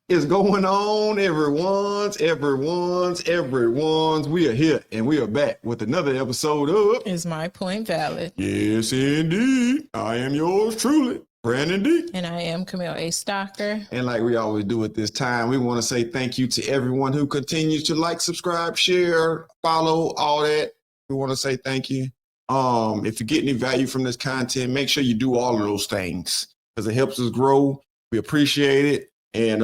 is going on, everyone's? We are here and we are back with another episode of Is My Point Valid? Yes, indeed. I am yours truly, Brandon D. And I am Camille A. Stocker. And like we always do at this time, we want to say thank you to everyone who continues to like, subscribe, share, follow, all that. We want to say thank you. If you get any value from this content, make sure you do all of those things because it helps us grow. We appreciate it. And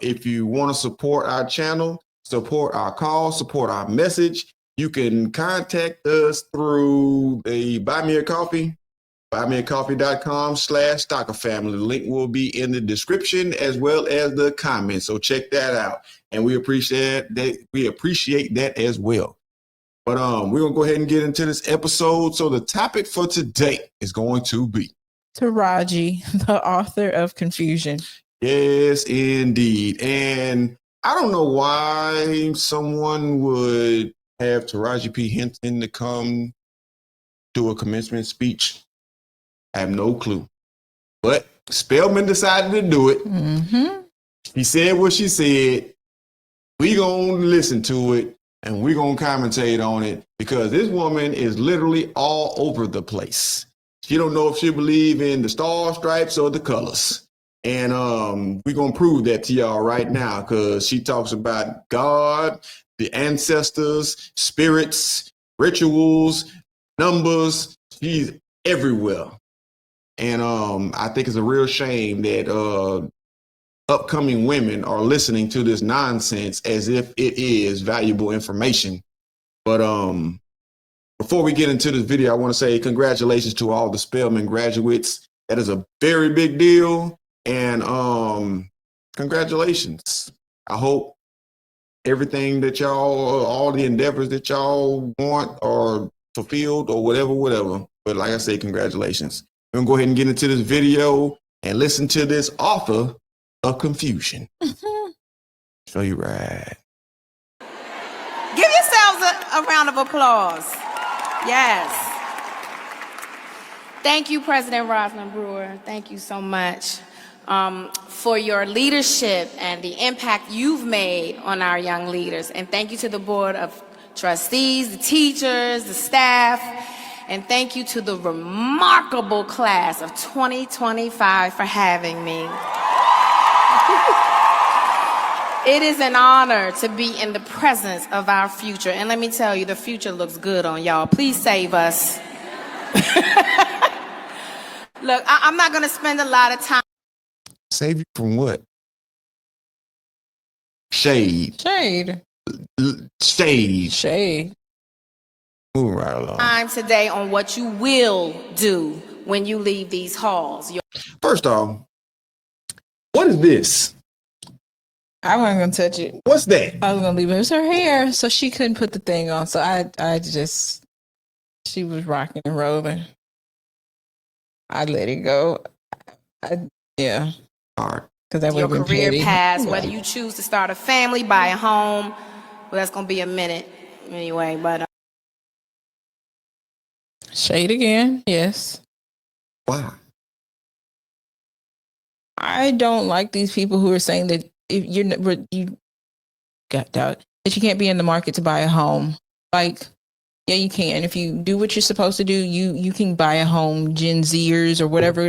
if you want to support our channel, support our call, support our message, you can contact us through the Buy Me a Coffee, buymeacoffee.com/StockerFamily. The link will be in the description as well as the comments. So check that out. And we appreciate that. We appreciate that as well. But we're going to go ahead and get into this episode. So the topic for today is going to be Taraji, the author of Confusion. Yes, indeed. And I don't know why someone would have Taraji P. Henson to come do a commencement speech. I have no clue. But Spelman decided to do it. Mm-hmm. She said what she said. We gonna listen to it and we gonna commentate on it because this woman is literally all over the place. She don't know if she believe in the star stripes or the colors. And we're going to prove that to y'all right now because she talks about God, the ancestors, spirits, rituals, numbers. She's everywhere. And I think it's a real shame that upcoming women are listening to this nonsense as if it is valuable information. But before we get into this video, I want to say congratulations to all the Spelman graduates. That is a very big deal. And congratulations. I hope everything that y'all, all the endeavors that y'all want are fulfilled or whatever. But like I say, congratulations. We're going to go ahead and get into this video and listen to this author of Confusion. So you right. Give yourselves a round of applause. Yes. Thank you, President Rosalind Brewer. Thank you so much. For your leadership and the impact you've made on our young leaders. And thank you to the Board of Trustees, the teachers, the staff, and thank you to the remarkable class of 2025 for having me. It is an honor to be in the presence of our future. And let me tell you, the future looks good on y'all. Please save us. Look, I'm not going to spend a lot of time. Save you from what? Shade. Moving right along. Time today on what you will do when you leave these halls. First off, what is this? I wasn't going to touch it. What's that? I was going to leave it. It was her hair, so she couldn't put the thing on. So she was rocking and rolling. I let it go. Yeah. All right. Your career path, whether you choose to start a family, buy a home, well, that's going to be a minute anyway. But shade again, yes. Why? I don't like these people who are saying that if you can't be in the market to buy a home. Like, yeah, you can. If you do what you're supposed to do, you can buy a home. Gen Zers or whatever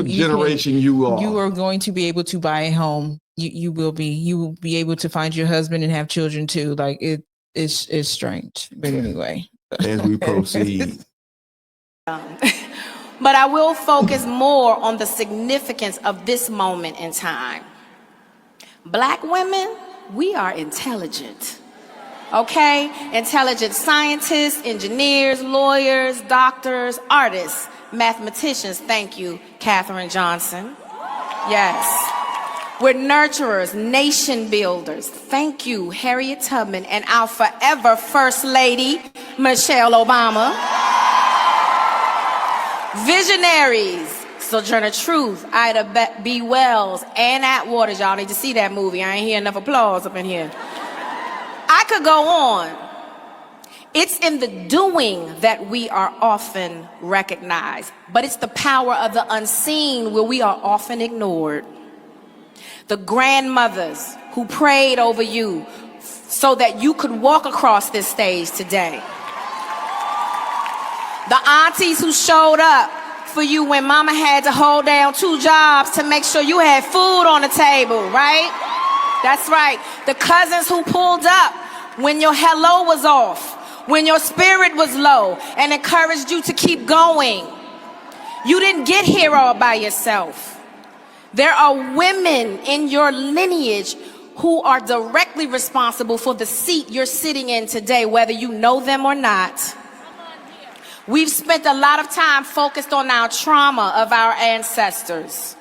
generation you are. You are going to be able to buy a home. You will be able to find your husband and have children too. Like it's strange. But anyway. As we proceed. But I will focus more on the significance of this moment in time. Black women, we are intelligent. Okay? Intelligent scientists, engineers, lawyers, doctors, artists, mathematicians. Thank you, Katherine Johnson. Yes. We're nurturers, nation builders. Thank you, Harriet Tubman, and our forever First Lady, Michelle Obama. Visionaries, Sojourner Truth, Ida B. Wells, Ann Atwater. Y'all need to see that movie. I ain't hear enough applause up in here. I could go on. It's in the doing that we are often recognized, but it's the power of the unseen where we are often ignored. The grandmothers who prayed over you so that you could walk across this stage today. The aunties who showed up for you when mama had to hold down 2 jobs to make sure you had food on the table, right? That's right. The cousins who pulled up when your hello was off, when your spirit was low, and encouraged you to keep going. You didn't get here all by yourself. There are women in your lineage who are directly responsible for the seat you're sitting in today, whether you know them or not. We've spent a lot of time focused on our trauma of our ancestors,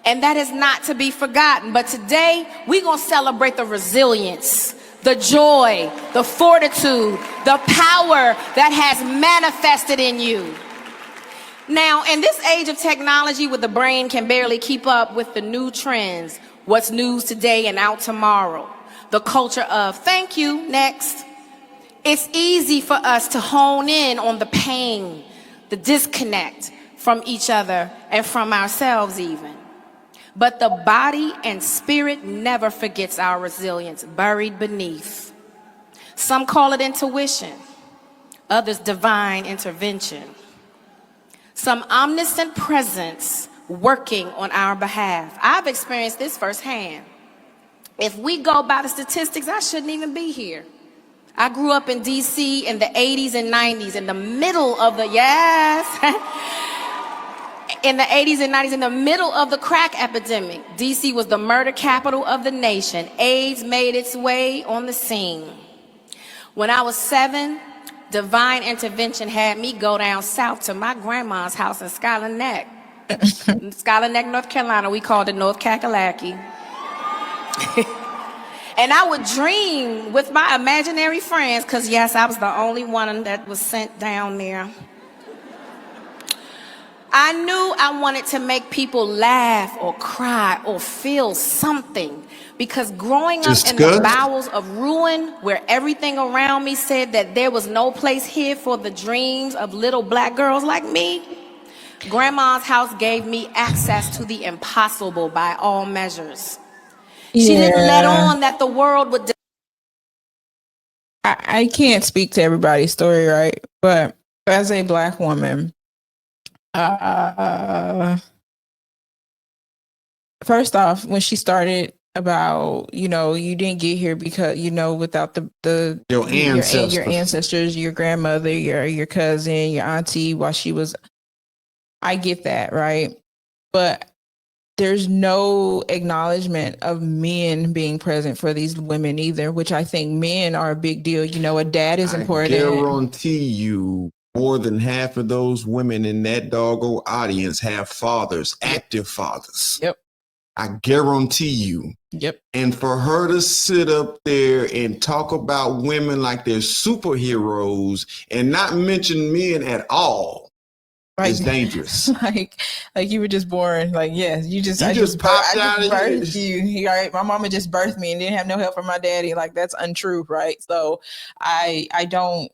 and that is not to be forgotten. But today, we're going to celebrate the resilience, the joy, the fortitude, the power that has manifested in you. Now, in this age of technology where the brain can barely keep up with the new trends, what's news today and out tomorrow, the culture of thank you, next, it's easy for us to hone in on the pain, the disconnect from each other and from ourselves even. But the body and spirit never forgets our resilience buried beneath. Some call it intuition, others divine intervention. Some omniscient presence working on our behalf. I've experienced this firsthand. If we go by the statistics, I shouldn't even be here. I grew up in DC in the 80s and 90s, in the middle of the, in the 80s and 90s, in the middle of the crack epidemic. DC was the murder capital of the nation. AIDS made its way on the scene. When I was 7, divine intervention had me go down south to my grandma's house in Scholar Neck. Scholar Neck, North Carolina. We called it North Kakalaki. And I would dream with my imaginary friends, because yes, I was the only one that was sent down there. I knew I wanted to make people laugh or cry or feel something, because growing up in the bowels of ruin, where everything around me said that there was no place here for the dreams of little black girls like me, Grandma's house gave me access to the impossible by all measures. She didn't let on that the world would. I can't speak to everybody's story, right? But as a black woman, first off, when she started about, you didn't get here because, without your ancestors, your grandmother, your cousin, your auntie, while she was, I get that, right? But there's no acknowledgement of men being present for these women either, which I think men are a big deal. A dad is important. I guarantee you more than half of those women in that doggone audience have fathers, active fathers. Yep. I guarantee you. Yep. And for her to sit up there and talk about women like they're superheroes and not mention men at all, it's dangerous. like you were just born. Like, yes, I just birthed you. Right? My mama just birthed me and didn't have no help from my daddy. Like, that's untrue, right? So I don't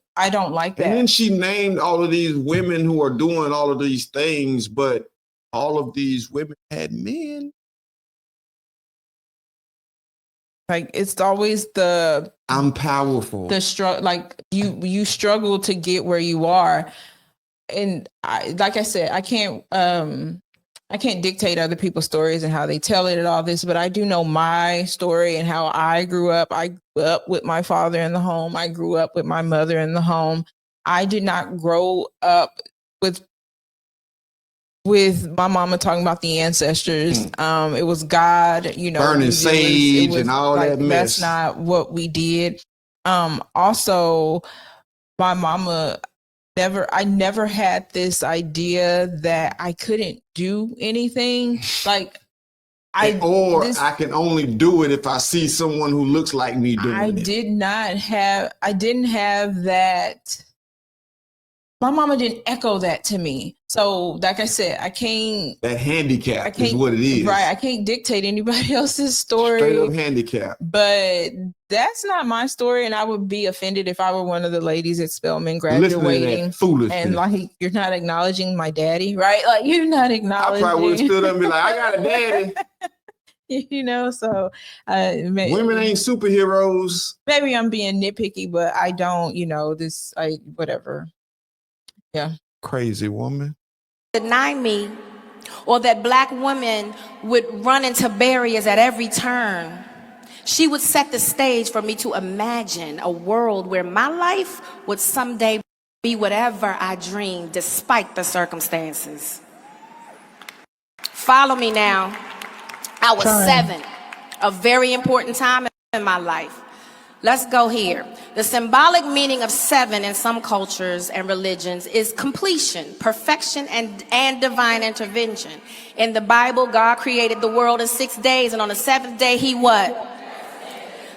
like that. And then she named all of these women who are doing all of these things, but all of these women had men. Like, it's always I'm powerful. The struggle, like you struggle to get where you are. And like I said, I can't dictate other people's stories and how they tell it and all this, but I do know my story and how I grew up. I grew up with my father in the home. I grew up with my mother in the home. I did not grow up with my mama talking about the ancestors. It was God, burning sage and all that mess. That's not what we did. Also, my mama I never had this idea that I couldn't do anything. Like, I can only do it if I see someone who looks like me doing it. I didn't have that. My mama didn't echo that to me. So, like I said, that handicap is what it is. Right. I can't dictate anybody else's story. Straight up handicap. But that's not my story. And I would be offended if I were one of the ladies at Spelman graduating. And like, you're not acknowledging my daddy, right? Like, you're not acknowledging. I probably would have stood up and be like, I got a daddy. You know, so Women ain't superheroes. maybe I'm being nitpicky, but I don't, you know, whatever. Yeah. Crazy woman. Deny me, or that black women would run into barriers at every turn. She would set the stage for me to imagine a world where my life would someday be whatever I dreamed, despite the circumstances. Follow me now. I was 7, a very important time in my life. Let's go here. The symbolic meaning of 7 in some cultures and religions is completion, perfection, and divine intervention. In the Bible, God created the world in 6 days, and on the 7th day, he what?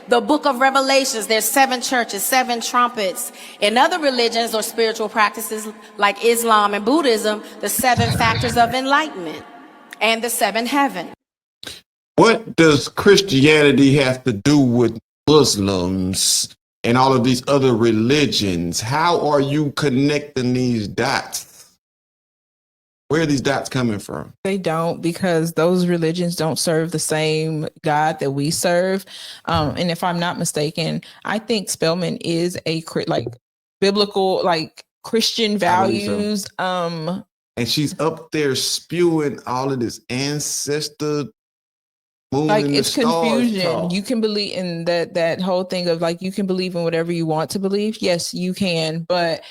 The book of Revelations, there's 7 churches, 7 trumpets. In other religions or spiritual practices like Islam and Buddhism, the 7 factors of enlightenment and the 7 heavens. What does Christianity have to do with Muslims and all of these other religions? How are you connecting these dots? Where are these dots coming from? They don't, because those religions don't serve the same God that we serve. And if I'm not mistaken, I think Spelman is a biblical, Christian values. And she's up there spewing all of this ancestor. It's confusion. You can believe in that whole thing of you can believe in whatever you want to believe. Yes, you can, but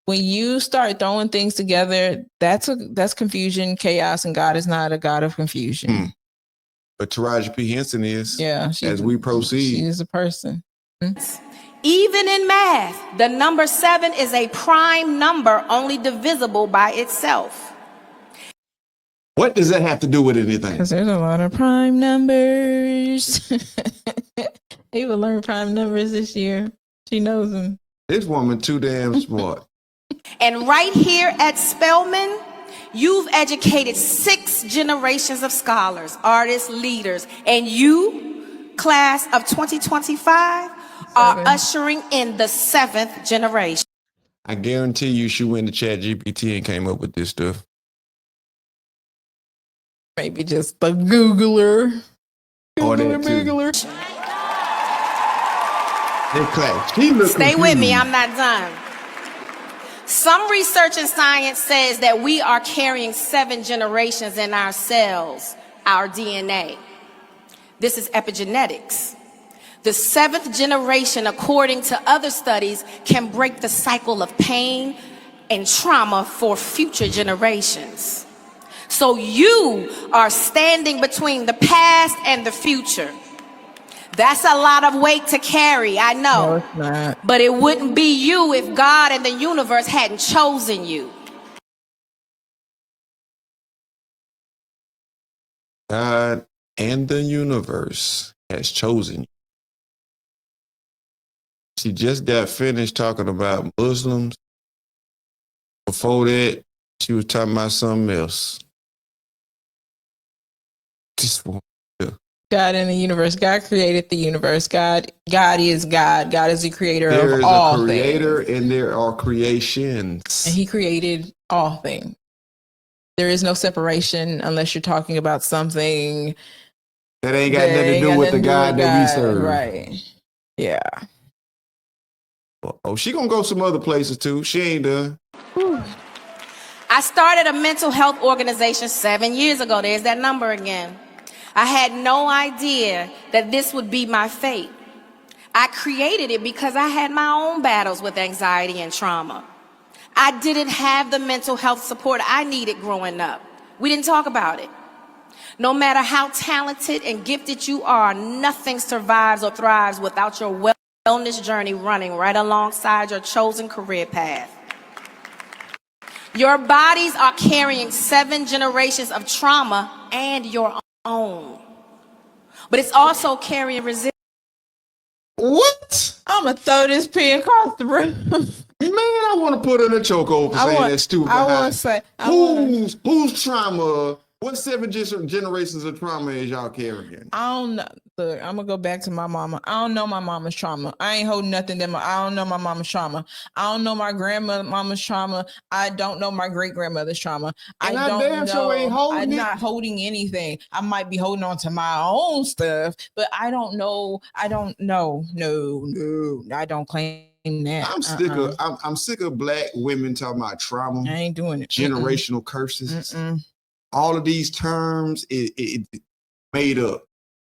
when you start throwing things together, that's confusion, chaos, and God is not a God of confusion. But Taraji P. Henson is. Yeah. As we proceed, she is a person. Even in math, the number 7 is a prime number, only divisible by itself. What does that have to do with anything? Because there's a lot of prime numbers. He will learn prime numbers this year. She knows them. This woman too damn smart. And right here at Spelman, you've educated 6 generations of scholars, artists, leaders, and you, class of 2025, are ushering in the 7th generation. I guarantee you she went to ChatGPT and came up with this stuff. Maybe just the Googler. Googler. Stay with me, I'm not done. Some research and science says that we are carrying 7 generations in our cells, our DNA. This is epigenetics. The 7th generation, according to other studies, can break the cycle of pain and trauma for future generations. So you are standing between the past and the future. That's a lot of weight to carry, I know. No, it's not. But it wouldn't be you if God and the universe hadn't chosen you. God and the universe has chosen you. She just got finished talking about Muslims. Before that, she was talking about something else. Just one. God in the universe. God created the universe. God is God. God is the creator of all things. There is a creator and there are creations. And he created all things. There is no separation unless you're talking about something that ain't got nothing to do with the God that we serve. Right. Yeah. Oh, she gonna go some other places too. She ain't done. Whew. I started a mental health organization 7 years ago. There's that number again. I had no idea that this would be my fate. I created it because I had my own battles with anxiety and trauma. I didn't have the mental health support I needed growing up. We didn't talk about it. No matter how talented and gifted you are, nothing survives or thrives without your wellness journey running right alongside your chosen career path. Your bodies are carrying 7 generations of trauma and your own. But it's also carrying resistance. What? I'm going to throw this pen across the room. Man, I want to put in a chokehold for saying that stupid. I want to say. Whose trauma What 7 generations of trauma is y'all carrying? I don't know. Look, I'm gonna go back to my mama. I don't know my mama's trauma. I ain't holding nothing that I don't know my mama's trauma. I don't know my grandmama's trauma. I don't know my great grandmother's trauma. And I I don't damn know. sure ain't holding I'm it. not holding anything. I might be holding on to my own stuff, but I don't know. I don't know. No, I don't claim that. I'm sick of black women talking about trauma. I ain't doing it. Generational curses. All of these terms it made up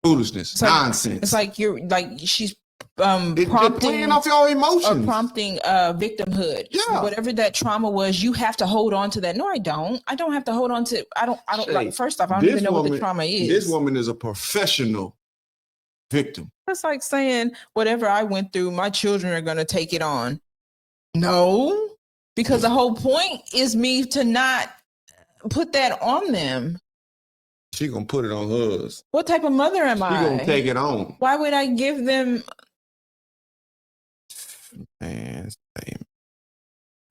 foolishness, nonsense. It's like you're like she's It's prompting playing off your emotions. or prompting victimhood. Yeah. Whatever that trauma was, you have to hold on to that. No, I don't. I don't have to hold on to. I don't like. First off, I don't even know what the trauma is. This woman is a professional victim. It's like saying whatever I went through, my children are going to take it on. No, because the whole point is me to not put that on them. She gonna put it on hers. What type of mother am I? She gonna take it on. Why would I give them? Man,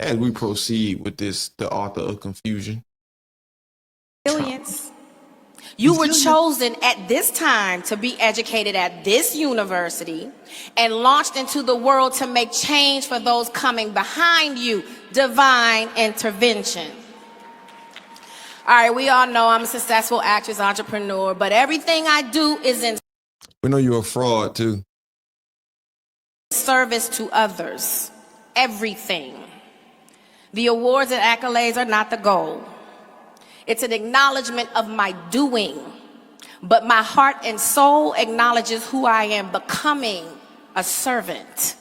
as we proceed with this, the author of confusion. Resilience. You were chosen at this time to be educated at this university and launched into the world to make change for those coming behind you. Divine intervention. All right, we all know I'm a successful actress, entrepreneur, but everything I do is in We know you're a fraud too. service to others. Everything. The awards and accolades are not the goal. It's an acknowledgement of my doing, but my heart and soul acknowledges who I am, becoming a servant.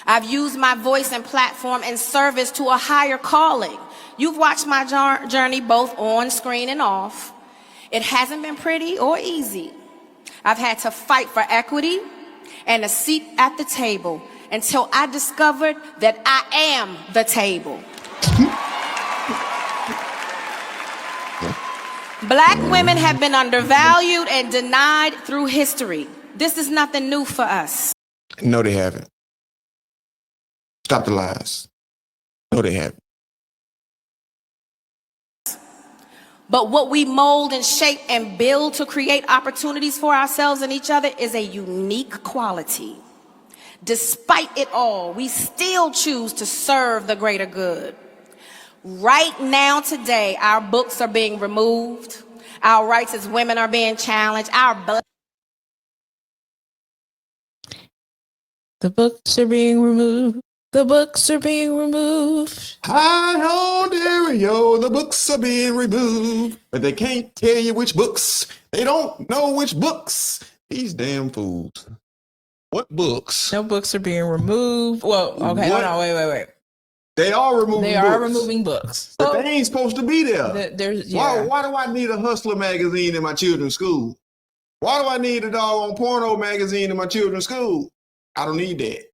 I've used my voice and platform in service to a higher calling. You've watched my journey both on screen and off. It hasn't been pretty or easy. I've had to fight for equity and a seat at the table until I discovered that I am the table. Black women have been undervalued and denied through history. This is nothing new for us. No, they haven't. Stop the lies. No, they haven't. But what we mold and shape and build to create opportunities for ourselves and each other is a unique quality. Despite it all, we still choose to serve the greater good. Right now, today, our books are being removed. Our rights as women are being challenged. The books are being removed. The books are being removed. Hi ho, Dario, the books are being removed, but they can't tell you which books. They don't know which books. These damn fools. What books? No books are being removed. Well, okay, hold on, wait. They are removing They books. are removing books. But they ain't supposed to be there. There's, yeah. Why do I need a Hustler magazine in my children's school? Why do I need a doggone porno magazine in my children's school? I don't need that.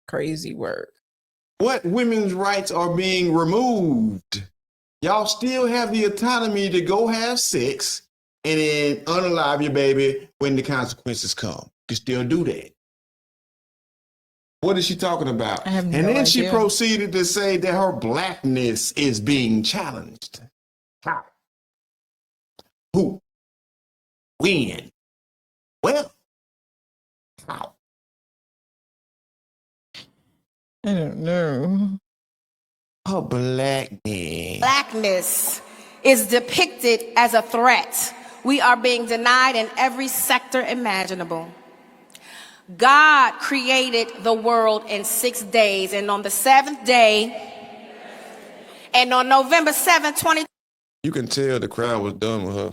Crazy work. What women's rights are being removed? Y'all still have the autonomy to go have sex and then unalive your baby when the consequences come. You can still do that. What is she talking about? I have no and then she idea. proceeded to say that her blackness is being challenged. How? Who? When? Well, how? I don't know. Her blackness. Blackness is depicted as a threat. We are being denied in every sector imaginable. God created the world in 6 days, and on the seventh day, and on November 7th, 20. You can tell the crowd was done with her.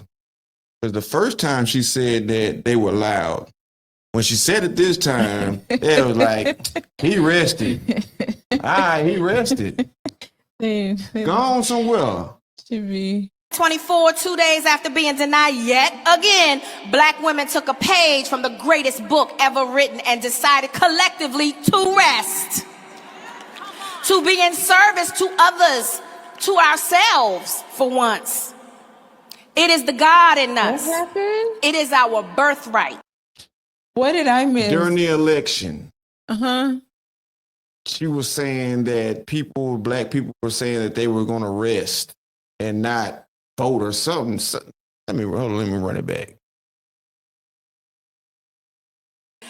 Because the first time she said that, they were loud. When she said it this time, it was like, he rested. He rested. They Gone somewhere. should be. 24, 2 days after being denied yet again, black women took a page from the greatest book ever written and decided collectively to rest, to be in service to others, to ourselves for once. It is the God in us. What happened? It is our birthright. What did I miss? During the election, Uh-huh. she was saying that black people were saying that they were going to rest and not vote or something. Let me run it back.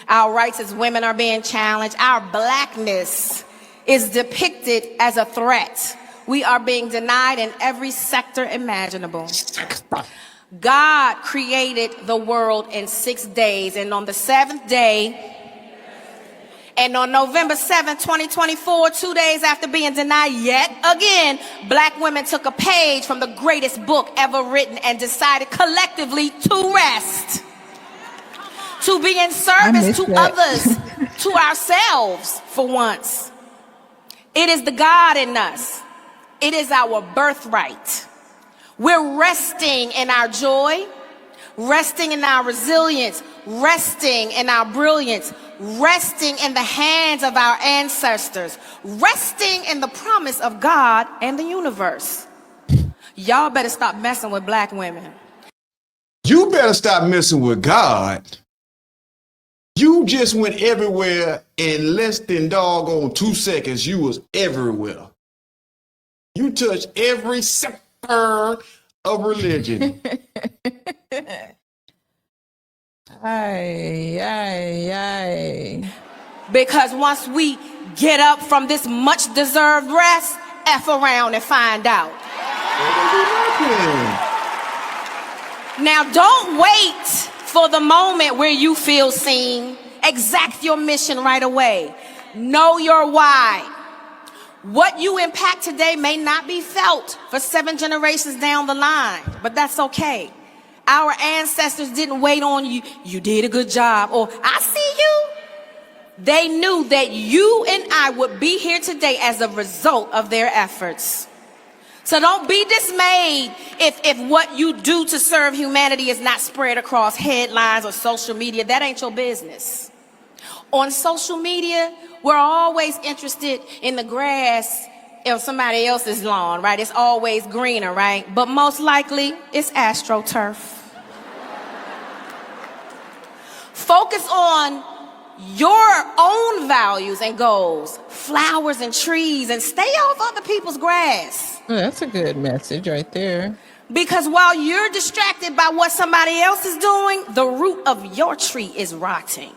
Our rights as women are being challenged. Our blackness is depicted as a threat. We are being denied in every sector imaginable. God created the world in 6 days, and on the seventh day, and on November 7th, 2024, 2 days after being denied yet again, black women took a page from the greatest book ever written and decided collectively to rest, to be in service to others, to ourselves for once. It is the God in us. It is our birthright. We're resting in our joy, resting in our resilience, resting in our brilliance, resting in the hands of our ancestors, resting in the promise of God and the universe. Y'all better stop messing with black women. You better stop messing with God. You just went everywhere in less than doggone 2 seconds. You was everywhere. You touched every sector of religion. Aye. Because once we get up from this much deserved rest, F around and find out. Now don't wait for the moment where you feel seen. Exact your mission right away. Know your why. What you impact today may not be felt for 7 generations down the line, but that's okay. Our ancestors didn't wait on you. You did a good job, or I see you. They knew that you and I would be here today as a result of their efforts. So don't be dismayed if what you do to serve humanity is not spread across headlines or social media. That ain't your business. On social media, we're always interested in the grass of somebody else's lawn, right? It's always greener, right? But most likely, it's AstroTurf. Focus on your own values and goals, flowers and trees, and stay off other people's grass. Oh, that's a good message right there. Because while you're distracted by what somebody else is doing, the root of your tree is rotting.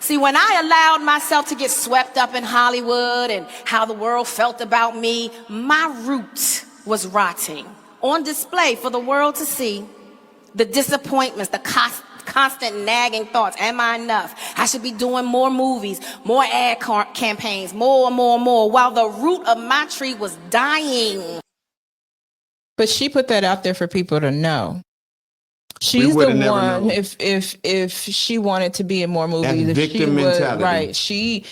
See, when I allowed myself to get swept up in Hollywood and how the world felt about me, my root was rotting, on display for the world to see. The disappointments, the constant nagging thoughts. Am I enough? I should be doing more movies, more ad campaigns, more, while the root of my tree was dying. But she put that out there for people to know. She's the one. If she wanted to be in more movies, that victim mentality, right? She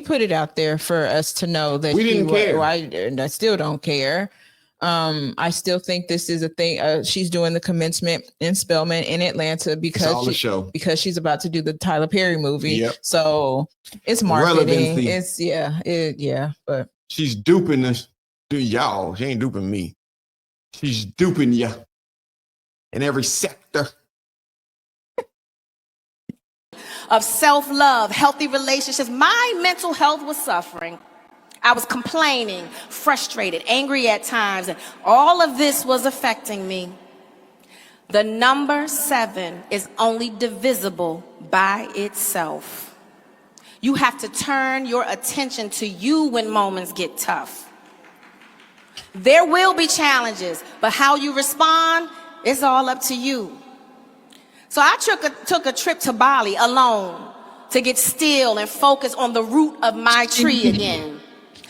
put it out there for us to know that we didn't care. And I still don't care. I still think this is a thing. She's doing the commencement in Spelman in Atlanta because she's about to do the Tyler Perry movie. Yep. So it's marketing. Relevancy. It's but she's duping us. Y'all, she ain't duping me. She's duping you in every sector of self-love, healthy relationships. My mental health was suffering. I was complaining, frustrated, angry at times, and all of this was affecting me. The number 7 is only divisible by itself. You have to turn your attention to you when moments get tough. There will be challenges, but how you respond is all up to you. So I took a trip to Bali alone to get still and focus on the root of my tree again.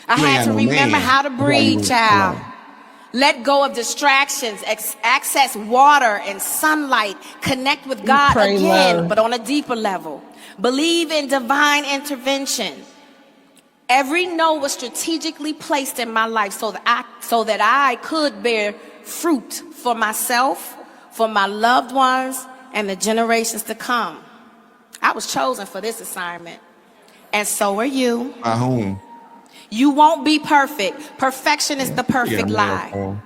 I had to remember how to breathe, child. Let go of distractions, access water and sunlight, connect with God again, but on a deeper level. Believe in divine intervention. Every no was strategically placed in my life so that I could bear fruit for myself, for my loved ones, and the generations to come. I was chosen for this assignment, and so are you. By whom? You won't be perfect. Perfection is the perfect lie.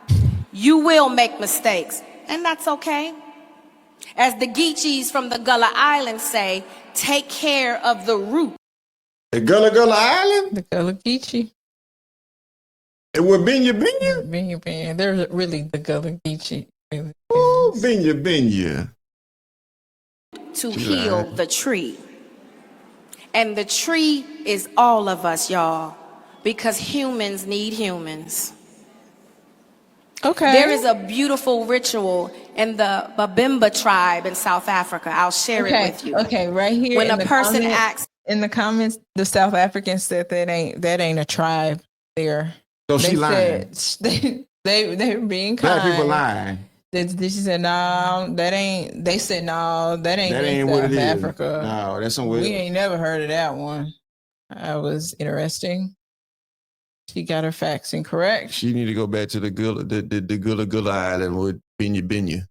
You will make mistakes, and that's okay. As the Geechees from the Gullah Island say, take care of the root. The Gullah Island? The Gullah Geechee. And what Binya? Benya. They're really the Gullah Geechee. Really. Oh, Binya. To heal the tree. And the tree is all of us, y'all, because humans need humans. Okay. There is a beautiful ritual in the Babemba tribe in South Africa. I'll share it with you. Okay, right here. When a person asks in the comments, the South Africans said that ain't a tribe there. So she lying. They were being kind. Black people lying. She said, no, that ain't. They said, no, that ain't what South it is. Africa. No, that's somewhere. We ain't never heard of that one. That was interesting. She got her facts incorrect. She need to go back to the Gullah Island with Binya.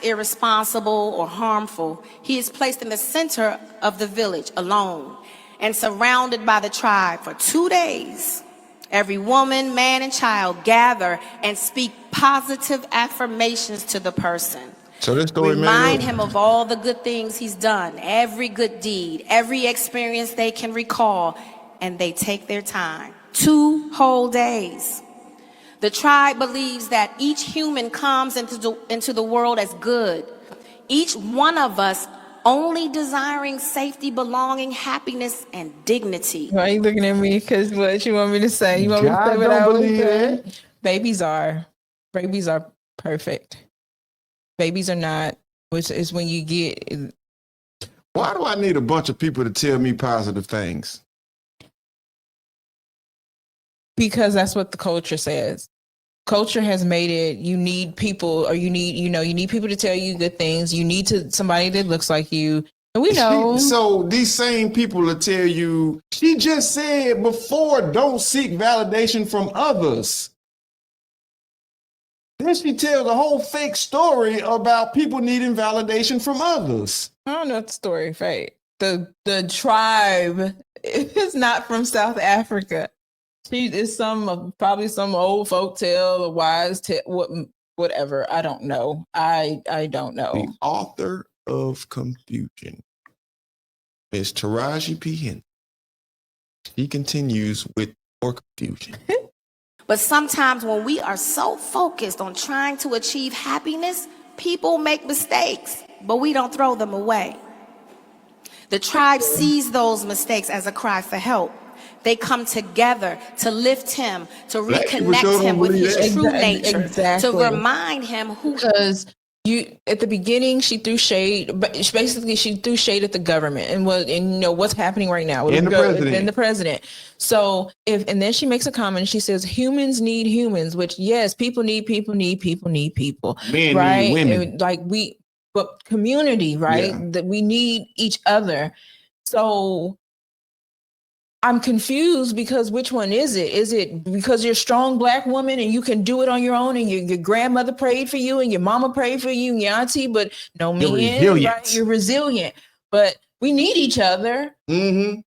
Irresponsible or harmful, he is placed in the center of the village alone and surrounded by the tribe for 2 days. Every woman, man, and child gather and speak positive affirmations to the person. So this story remind him of all the good things he's done, every good deed, every experience they can recall, and they take their time. 2 whole days. The tribe believes that each human comes into the world as good. Each one of us only desiring safety, belonging, happiness, and dignity. Why are you looking at me? Because what you want me to say? You want me to say what I want to say? Babies are perfect. Babies are not, which is when you get. Why do I need a bunch of people to tell me positive things? Because that's what the culture says. Culture has made it, you need people, or you need people to tell you good things. You need somebody that looks like you. And we know. So these same people will tell you, she just said before, don't seek validation from others. Then she tells a whole fake story about people needing validation from others. I don't know if the story fake. The tribe is not from South Africa. She is probably some old folk tale, a wise tale, whatever. I don't know. I don't know. The author of Confusion is Taraji P. Henson. He continues with more confusion. But sometimes when we are so focused on trying to achieve happiness, people make mistakes, but we don't throw them away. The tribe sees those mistakes as a cry for help. They come together to lift him, to reconnect him with his true nature, to remind him who. Because at the beginning, she threw shade, but basically she threw shade at the government and what's happening right now with the president. So and then she makes a comment. She says, "Humans need humans," which yes, people need people, need people, men right? need women. But community, right? Yeah. That we need each other. So I'm confused because which one is it? Is it because you're a strong Black woman and you can do it on your own and your grandmother prayed for you and your mama prayed for you and your auntie, but no men, right? You're resilient, but we need each other. Mm-hmm.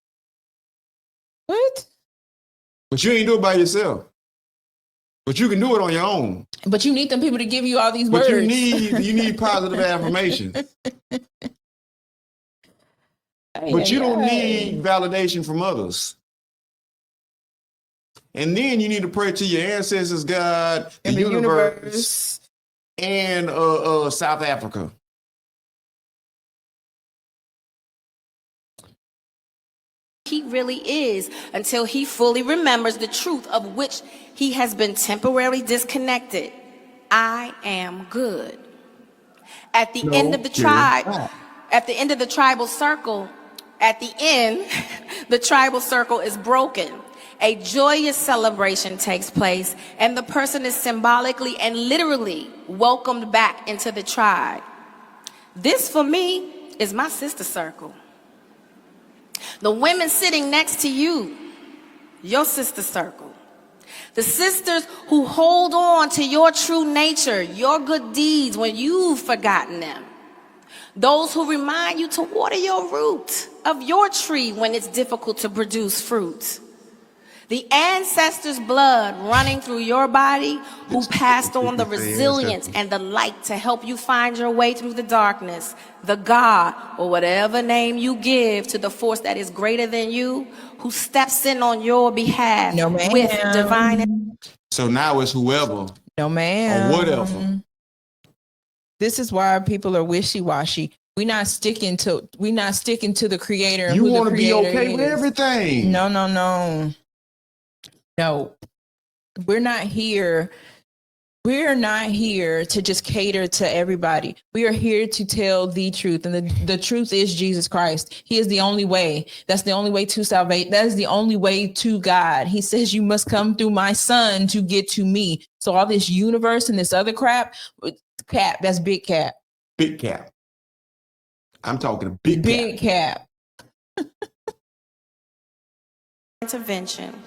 What? But you ain't do it by yourself. But you can do it on your own. But you need them people to give you all these words. But you need positive affirmations. But you don't need validation from others. And then you need to pray to your ancestors, God, the universe, and South Africa. He really is until he fully remembers the truth of which he has been temporarily disconnected. I am good. At the end of the tribe, at the end of the tribal circle, at the end, the tribal circle is broken. A joyous celebration takes place, and the person is symbolically and literally welcomed back into the tribe. This, for me, is my sister circle. The women sitting next to you, your sister circle. The sisters who hold on to your true nature, your good deeds when you've forgotten them. Those who remind you to water your root of your tree when it's difficult to produce fruit. The ancestors' blood running through your body who passed on the resilience and the light to help you find your way through the darkness. The God, or whatever name you give to the force that is greater than you, who steps in on your behalf No, ma'am. with divine. So now it's whoever No, ma'am. or whatever. This is why people are wishy-washy. We're not sticking to the creator. You want to be okay with everything. No. No. We're not here. We're not here to just cater to everybody. We are here to tell the truth. And the truth is Jesus Christ. He is the only way. That's the only way to salvation. That is the only way to God. He says you must come through my son to get to me. So all this universe and this other crap, that's big cap. Big cap. I'm talking big cap. Intervention.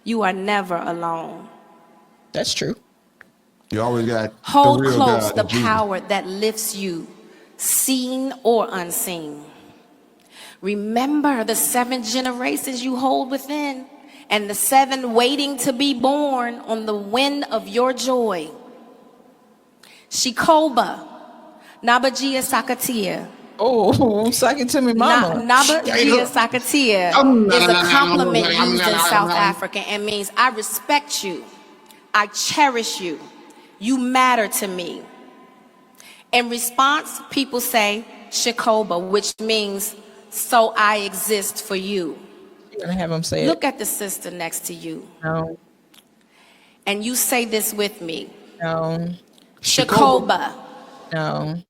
You are never alone. That's true. You always got hold the real close God, the Jesus. power that lifts you, seen or unseen. Remember the 7 generations you hold within and the 7 waiting to be born on the wind of your joy. Shikoba, Nabagia Sakatia. Oh, suck it to me, mama. Nabagia Sakatia is a compliment used in South Africa and means I respect you. I cherish you. You matter to me. In response, people say Shikoba, which means so I exist for you. You're gonna have them say Look at the sister next to you. No. And you say this with me. No. Shikoba. No.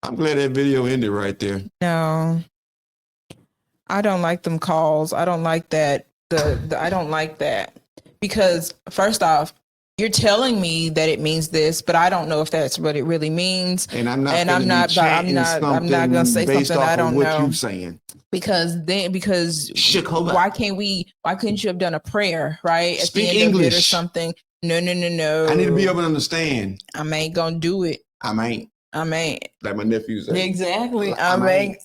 I'm glad that video ended right there. No. I don't like them calls. I don't like that. I don't like that. Because first off, you're telling me that it means this, but I don't know if that's what it really means. And I'm not I'm not gonna say something I don't know. What you saying? Because Shikoba. why couldn't you have done a prayer, right? At Speak the end English. of it or something. No. I need to be able to understand. I ain't gonna do it. I ain't. Like my nephew said. Exactly. I ain't.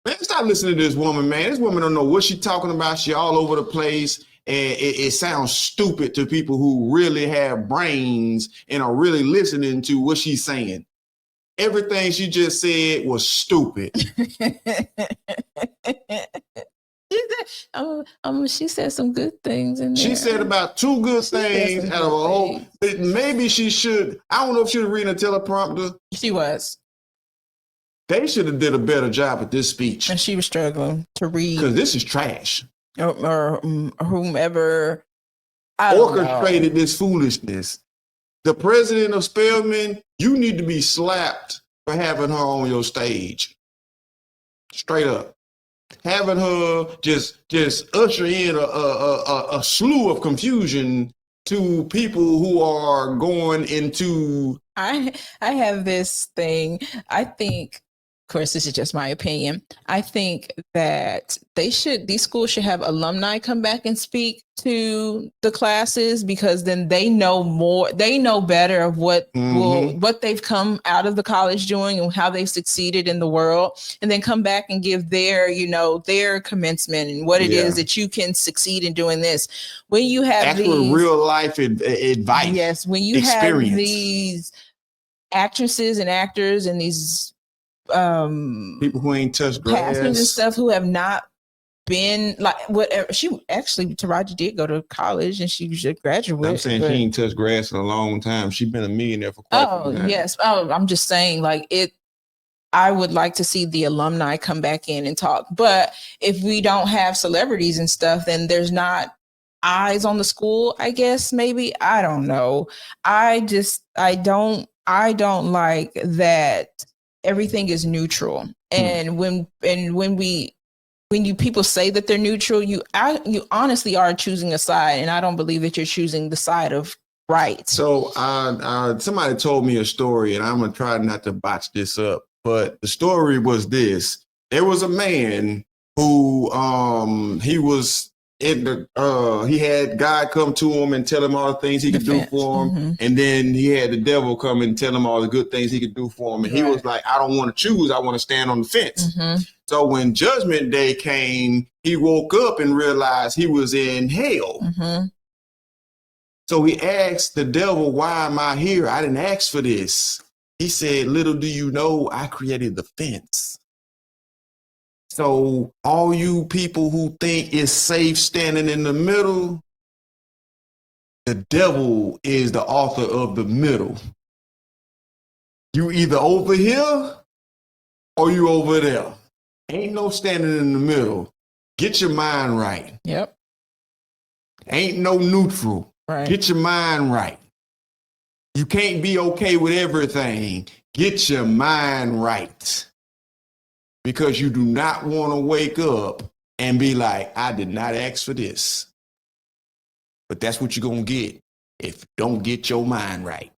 Man, stop listening to this woman, man. This woman don't know what she's talking about. She all over the place. And it sounds stupid to people who really have brains and are really listening to what she's saying. Everything she just said was stupid. She said some good things in there. She said about 2 good things out of a whole. Maybe she should. I don't know if she was reading a teleprompter. She was. They should have did a better job at this speech. And she was struggling to read. Because this is trash. Or whomever orchestrated this foolishness. The president of Spelman, you need to be slapped for having her on your stage. Straight up. Having her just usher in a slew of confusion to people who are going into. I have this thing. I think, of course, this is just my opinion. I think that these schools should have alumni come back and speak to the classes, because then they know more, they know better of what they've come out of the college doing and how they've succeeded in the world, and then come back and give their commencement and what it is that you can succeed in doing this. When you have real life advice. Yes, when you have these actresses and actors and these people who ain't touched grass and stuff, who have not been like whatever. Taraji did go to college and she was a graduate. I'm saying she ain't touched grass in a long time. She's been a millionaire for quite some time. Yes. I'm just saying, I would like to see the alumni come back in and talk. But if we don't have celebrities and stuff, then there's not eyes on the school, I guess. Maybe, I don't know. I don't like that everything is neutral. And when people say that they're neutral, you honestly are choosing a side, and I don't believe that you're choosing the side of right. So somebody told me a story, and I'm gonna try not to botch this up, but the story was this: there was a man who he was in the he had God come to him and tell him all the things he could do for him, and then he had the devil come and tell him all the good things he could do for him, and he was like, I don't want to choose, I want to stand on the fence. So when Judgment Day came, he woke up and realized he was in hell. Mm-hmm. So he asked the devil, why am I here? I didn't ask for this. He said, little do you know, I created the fence. So all you people who think it's safe standing in the middle, the devil is the author of the middle. You either over here or you over there. Ain't no standing in the middle. Get your mind right. Yep. Ain't no neutral. Right. Get your mind right. You can't be okay with everything. Get your mind right. Because you do not want to wake up and be like, I did not ask for this. But that's what you're going to get if you don't get your mind right.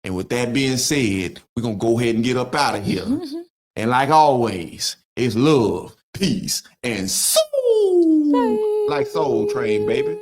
And with that being said, we're going to go ahead and get up out of here. Mm-hmm. And like always, it's love, peace, and soul. Bye. Like Soul Train, baby.